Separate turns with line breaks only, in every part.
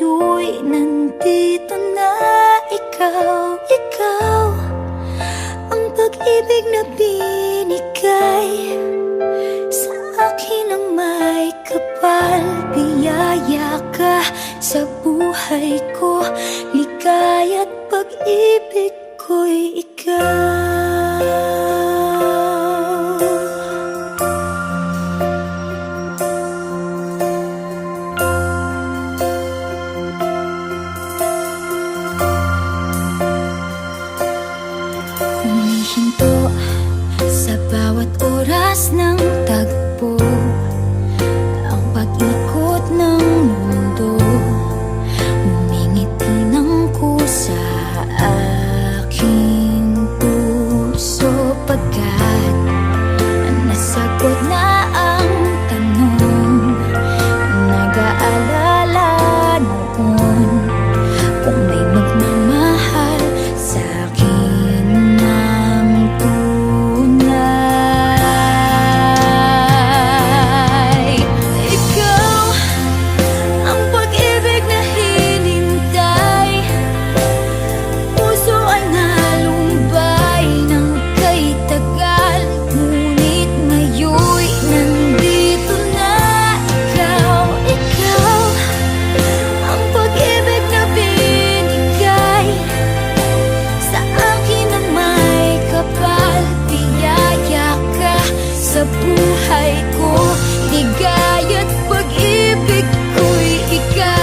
ngayon'y nandito na. Ikaw ang pag-ibig na binigay sa akin ang may kapal. Biyaya ka sa buhay ko, ligaya't pag-ibig ko'y ikaw. Humihinto sa bawat oras ng tagpo, ang pag-ikot ng mundo, humingiti ng kusa aking puso. Pagkat nasagot na ang tanong, nag-aalala noon kung may magmamahal sa akin ng tunay. Ikaw ang pag-ibig na hinintay, puso ay nalumbay ng kay tagal, ngunit ngayon'y nandito na. Ikaw ang pag-ibig na binigay sa akin ang may kapal. Biyaya ka sa buhay ko, ligaya't pag-ibig ko'y ikaw.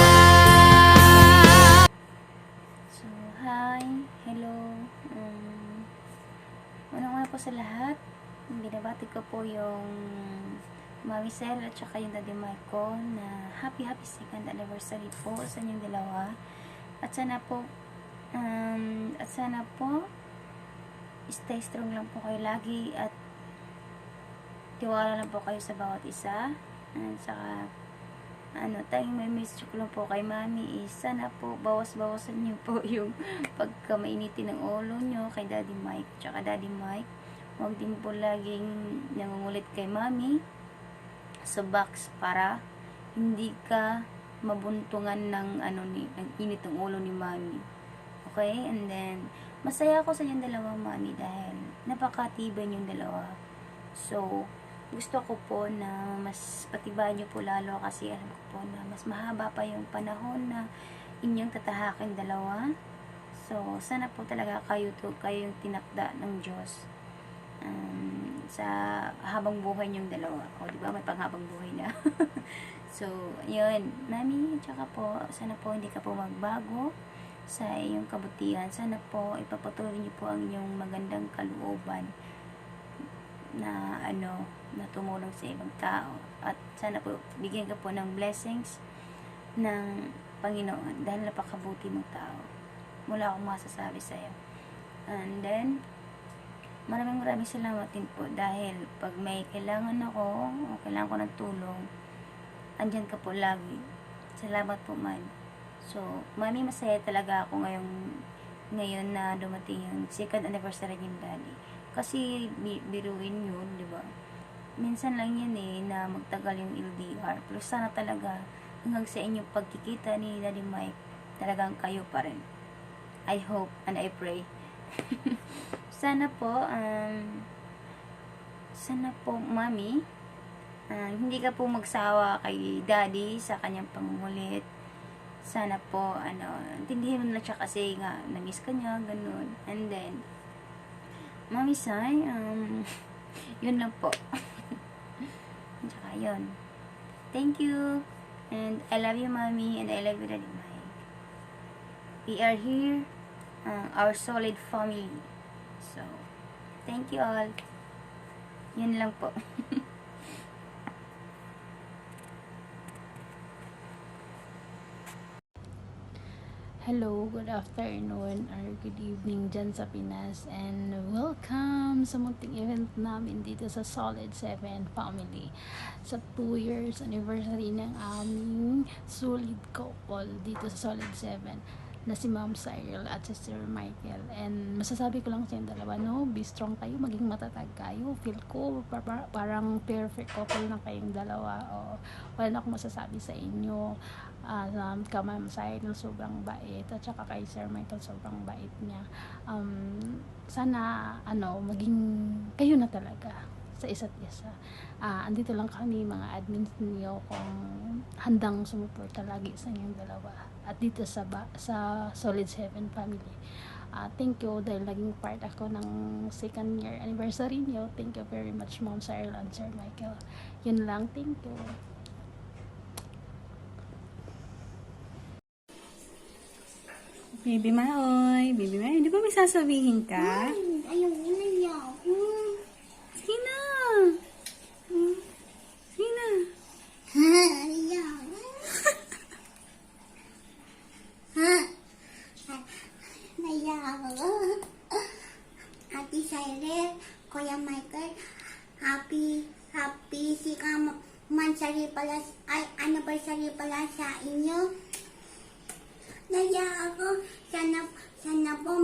So, hi, hello. Unang-una po sa lahat, binabati ko po yung Mami Sel at saka yung Daddy Mike ko na happy second anniversary po sa inyong dalawa. At sana po stay strong lang po kayo lagi at tiwala lang po kayo sa bawat isa. At saka tayong may message ko lang po kay Mami is sana po bawas-bawasan niyo po yung pagka mainitin ng ulo nyo kay Daddy Mike. Tsaka Daddy Mike, huwag din po laging nangungulit kay Mami sa box para hindi ka mabuntungan ng ng init ng ulo ni Mami. Okay? And then masaya ako sa inyong dalawa, Mami, dahil napakatibay niyong dalawa. So gusto ko po na mas patibayan niyo po lalo kasi alam ko po na mas mahaba pa yung panahon na inyong tatahakin dalawa. So sana po talaga kayo yung tinakda ng Diyos sa habang buhay niyong dalawa. O diba, may panghabang buhay na. So yun, Mami, tsaka po sana po hindi ka po magbago sa iyong kabutihan. Sana po ipapatuloy niyo po ang inyong magandang kalooban na na tumulong sa ibang tao, at sana po bigyan ka po ng blessings ng Panginoon dahil napakabuti mong tao. Wala akong masasabi sa iyo. And then maraming salamat din po dahil pag may kailangan ako o kailangan ko ng tulong, andyan ka po lagi. Salamat po, man. So Mami, masaya talaga ako ngayon na dumating yung second anniversary ni Daddy. Kasi biruin yun, di ba? Minsan lang yan na magtagal yung LDR. Pero sana talaga hanggang sa inyong pagkikita ni Daddy Mike, talagang kayo pa rin. I hope and I pray. Sana po, Mami, hindi ka po magsawa kay Daddy sa kanyang pangungulit. Sana po, intindihin mo na siya kasi nga, na-miss ka niya, ganun. And then, Mami Sai, yun lang po. Tsaka yun. Thank you. And I love you, Mami, and I love you, Daddy Mike. We are here, our solid family. So, thank you all. Yun lang po.
Hello, good afternoon or good evening dyan sa Pinas, and welcome sa munting event namin dito sa Solid 7 Family sa 2 years anniversary ng aming solid couple dito sa Solid 7. na si Ma'am Cyril at si Sir Michael. And masasabi ko lang sa yung dalawa, no, be strong kayo, maging matatag kayo. Feel ko parang perfect couple na kayong dalawa. O, wala na akong masasabi sa inyo. Ka Ma'am Cyril, sobrang bait, at saka kay Sir Michael, sobrang bait niya. Sana maging kayo na talaga sa isa't isa. Andito lang kami mga admins niyo kung handang sumuporta lagi sa inyong dalawa at dito sa Solid 7 family. Thank you dahil naging part ako ng second year anniversary niyo. Thank you very much, Ma'am Cyril and Sir Michael. Yun lang, thank you.
Baby Maoy, di ba may sasabihin ka?
Ayaw niya.
Sina? Sina?
Ayaw. Ayaw. Ate Cyril, Kuya Michael, happy mansari pala, anniversary pala sa inyo. Naya ako, sana po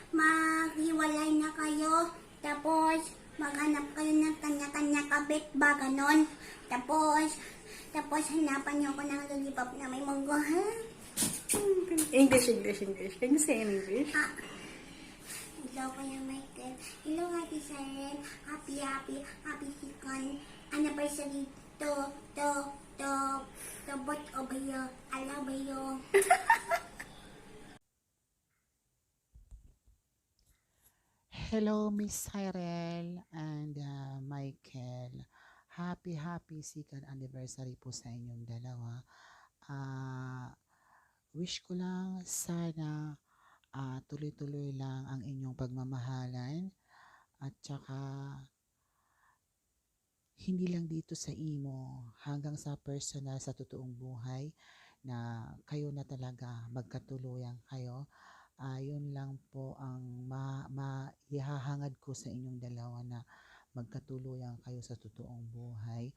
maghiwalay na kayo. Tapos, maghanap kayo ng kanya-kanya kabit ba, ganon. Tapos hanapan niyo ako ng lollipop na may munggo, ha?
English. Can you say in English?
Hello, Kuya Michael. Hello, Ate Cyril. Happy second anniversary to both of you. I love you.
Hello, Miss Cyril and Michael. Happy second anniversary po sa inyong dalawa. Wish ko lang sana tuloy-tuloy lang ang inyong pagmamahalan at saka hindi lang dito sa imo hanggang sa personal sa totoong buhay na kayo na talaga magkatuluyan kayo. Yun lang po ang ihahangad ko sa inyong dalawa na magkatuluyan kayo sa totoong buhay.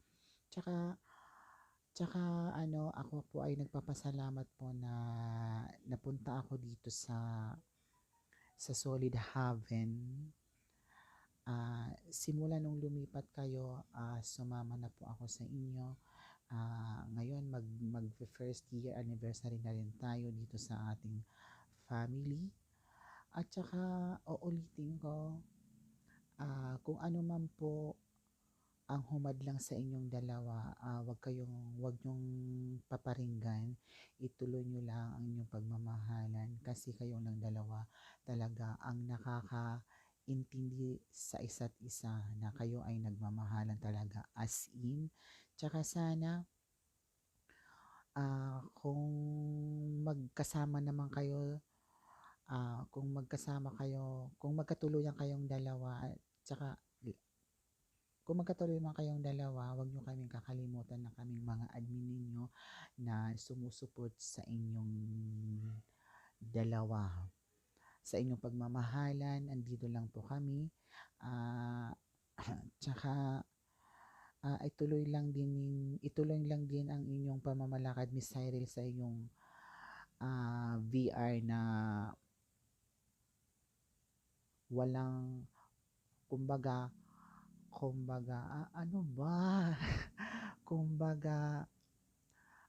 Tsaka ako po ay nagpapasalamat po na napunta ako dito sa Solid Haven. Simula nung lumipat kayo, sumama na po ako sa inyo. Ngayon mag-first year anniversary na rin tayo dito sa ating family. At saka uulitin ko, kung ano man po ang humadlang sa inyong dalawa, wag nyong paparinggan, ituloy nyo lang ang inyong pagmamahalan kasi kayong lang dalawa talaga ang nakakaintindi sa isa't isa na kayo ay nagmamahalan talaga as in. Tsaka sana kung magkasama naman kayo, kung magkatuluyan kayong dalawa, tsaka kung magkatuloy man kayong dalawa, huwag nyo kaming kakalimutan na kaming mga admin ninyo na sumusuport sa inyong dalawa. Sa inyong pagmamahalan, andito lang po kami. Tsaka ituloy lang din ang inyong pamamalakad, Miss Cyril, sa inyong VR na walang kumbaga kumbaga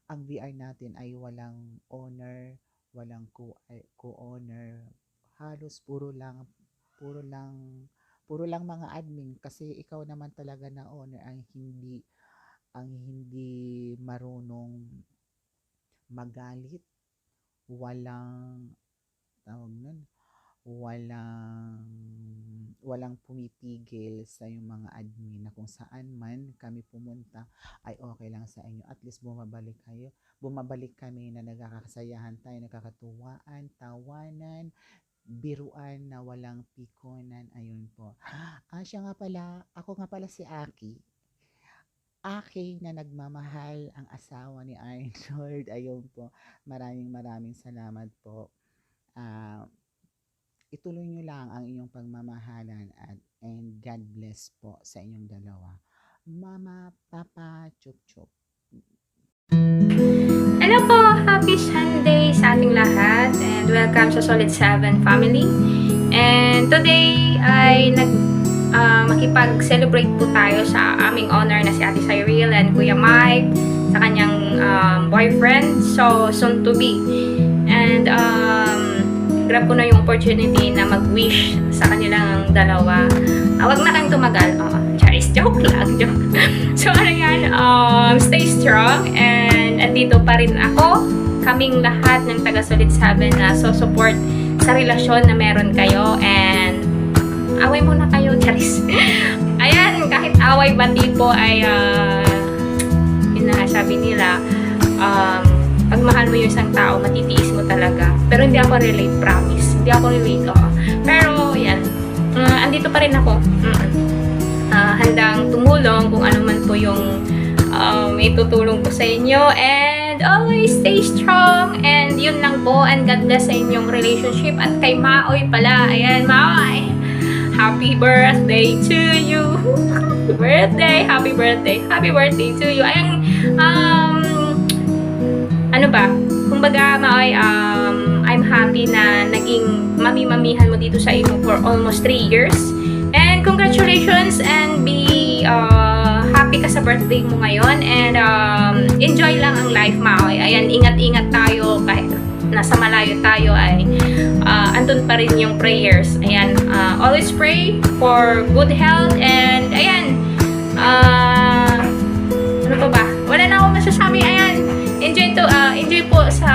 ang VR natin ay walang owner, walang co-owner, halos puro lang mga admin kasi ikaw naman talaga na owner ang hindi marunong magalit, walang tawag nun, walang pumipigil sa yung mga admin na kung saan man kami pumunta ay okay lang sa inyo. At least bumabalik kami na nagkakasayahan tayo, nagkakatuwaan, tawanan, biruan na walang pikonan. Ayun po. Ako nga pala si Aki na nagmamahal, ang asawa ni Arnold. Ayun po. Maraming salamat po. Ituloy nyo lang ang inyong pagmamahalan and God bless po sa inyong dalawa. Mama, Papa, Chup Chup.
Hello po! Happy Sunday sa ating lahat and welcome sa Solid 7 family. And today ay makipag-celebrate po tayo sa aming honor na si Ate Cyril and Kuya Mike sa kanyang boyfriend, so soon to be. And grab ko na yung opportunity na mag-wish sa kanilang dalawa. Wag na kayong tumagal. Charis, joke lang, joke. So ano yan, stay strong and andito pa rin ako. Kaming lahat ng taga Solid 7 na support sa relasyon na meron kayo, and away muna kayo, Charis. Ayan, kahit away bati po ay yun na sabi nila, pag mahal mo yung isang tao, matitiis mo talaga. Pero hindi ako relate, promise. Hindi ako relate, Pero yan, andito pa rin ako. Handang tumulong kung ano man po yung itutulong ko sa inyo, and always stay strong, and yun lang po, and God bless sa inyong relationship. At kay Maoy pala, ayan, Maoy, happy birthday to you. Happy birthday to you. Ayan, ano ba, kumbaga Maoy, I'm happy na naging mami-mamihan mo dito sa imo for almost 3 years, and congratulations, and be happy ka sa birthday mo ngayon, and enjoy lang ang life, Maoy. Ayan, ingat-ingat tayo kahit nasa malayo tayo, ay andun pa rin yung prayers. Ayan, always pray for good health, and ayan, ano pa ba? Wala na akong masasabi. Ayan, enjoy po sa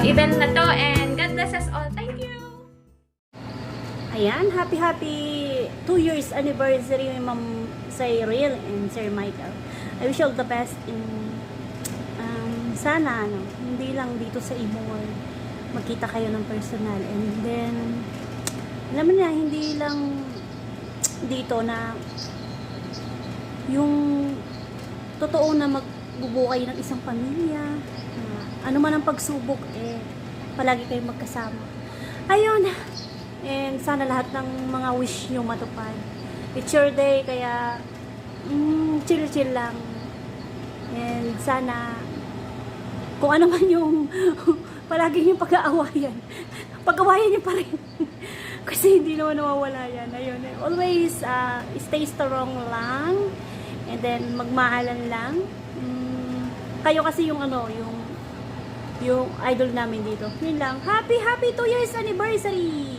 event na to, and God bless us all. Thank you!
Ayan, happy 2 years anniversary Ma'am Cyril and Sir Michael. I wish you all the best in sana hindi lang dito sa Imor magkita kayo ng personal, and then alam mo na, hindi lang dito na yung totoo na magbubuo ng isang pamilya, ano man ang pagsubok, palagi kayong magkasama. Ayun, and sana lahat ng mga wish nyo matupad. It's your day, kaya chill lang, and sana kung ano man yung palagi yung pag-aawayan, pag-awayan nyo pa rin. Kasi hindi naman nawawala yan. Ayun, always stay strong lang, and then magmahalan lang. Kayo kasi yung yung idol namin dito. Yun lang. Happy 2 years anniversary!